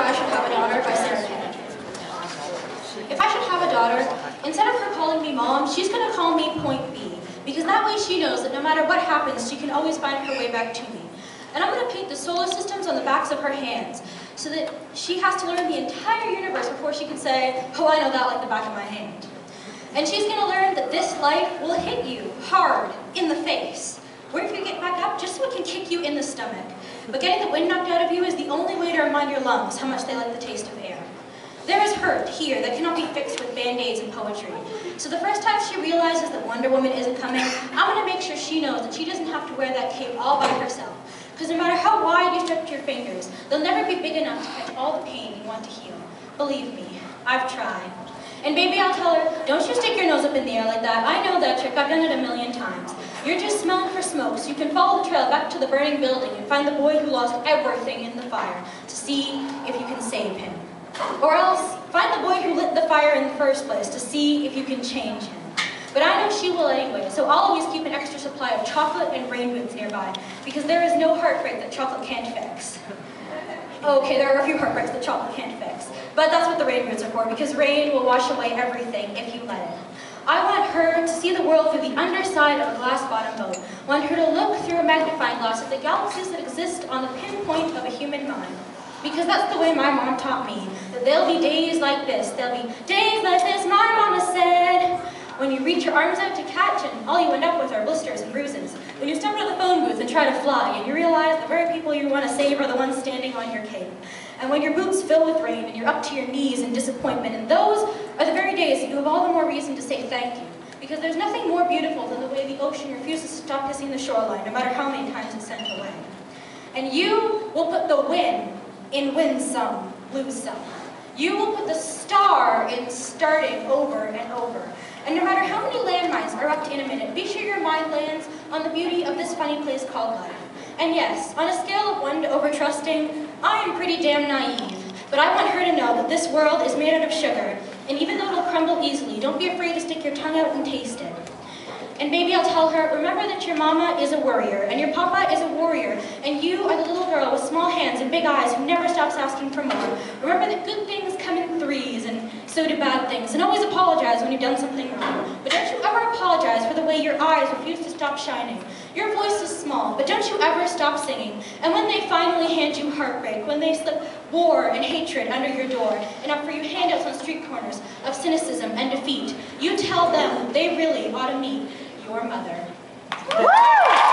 I Should Have a Daughter by Sadienita. If I should have a daughter, instead of her calling me mom, she's going to call me Point B, because that way she knows that no matter what happens, she can always find her way back to me. And I'm going to paint the solar systems on the backs of her hands, so that she has to learn the entire universe before she can say, oh, I know that like the back of my hand. And she's going to learn that this life will hit you hard in the face, where if you get back up, just so it can kick you in the stomach. But getting the wind knocked out of you is the only way to remind your lungs how much they like the taste of air. There is hurt here that cannot be fixed with band-aids and poetry. So the first time she realizes that Wonder Woman isn't coming, I'm going to make sure she knows that she doesn't have to wear that cape all by herself. Because no matter how wide you stretch your fingers, they'll never be big enough to catch all the pain you want to heal. Believe me, I've tried. And baby, I'll tell her, don't you stick your nose up in the air like that. I know that trick, I've done it a million times. You're just smelling for smoke, so you can follow the trail back to the burning building and find the boy who lost everything in the fire to see if you can save him. Or else, find the boy who lit the fire in the first place to see if you can change him. But I know she will anyway, so I'll always keep an extra supply of chocolate and rain boots nearby, because there is no heartbreak that chocolate can't fix. Okay, there are a few heartbreaks that chocolate can't fix, but that's what the rain boots are for, because rain will wash away everything if you let it. I want her to see the world through the underside of a glass-bottom boat. I want her to look through a magnifying glass at the galaxies that exist on the pinpoint of a human mind. Because that's the way my mom taught me, that there'll be days like this, there'll be days like this, my mama said. When you reach your arms out to catch and all you end up with are blisters and bruises. When you step out of the phone booth and try to fly and you realize the very people you want to save are the ones standing on your cape. And when your boots fill with rain and you're up to your knees in disappointment, and those are the very days that you have all the more reason to say thank you. Because there's nothing more beautiful than the way the ocean refuses to stop kissing the shoreline, no matter how many times it's sent away. And you will put the win in win some, lose some. You will put the star in starting over and over. And no matter how many landmines are up in a minute, be sure your mind lands on the beauty of this funny place called life. And yes, on a scale of 1 to over-trusting, I am pretty damn naive. But I want her to know that this world is made out of sugar, and even though it'll crumble easily, don't be afraid to stick your tongue out and taste it. And baby, I'll tell her, remember that your mama is a worrier, and your papa is a warrior, and you are the little girl with small hands and big eyes who never stops asking for more. Remember that good things come in threes, and so do bad things, and always apologize when you've done something wrong. But don't you ever apologize for the way your eyes refuse to stop shining. Your voice is small, but don't you ever stop singing. And when they finally hand you heartbreak, when they slip war and hatred under your door, and offer you handouts on street corners of cynicism and defeat, you tell them they really ought to meet your mother. Woo!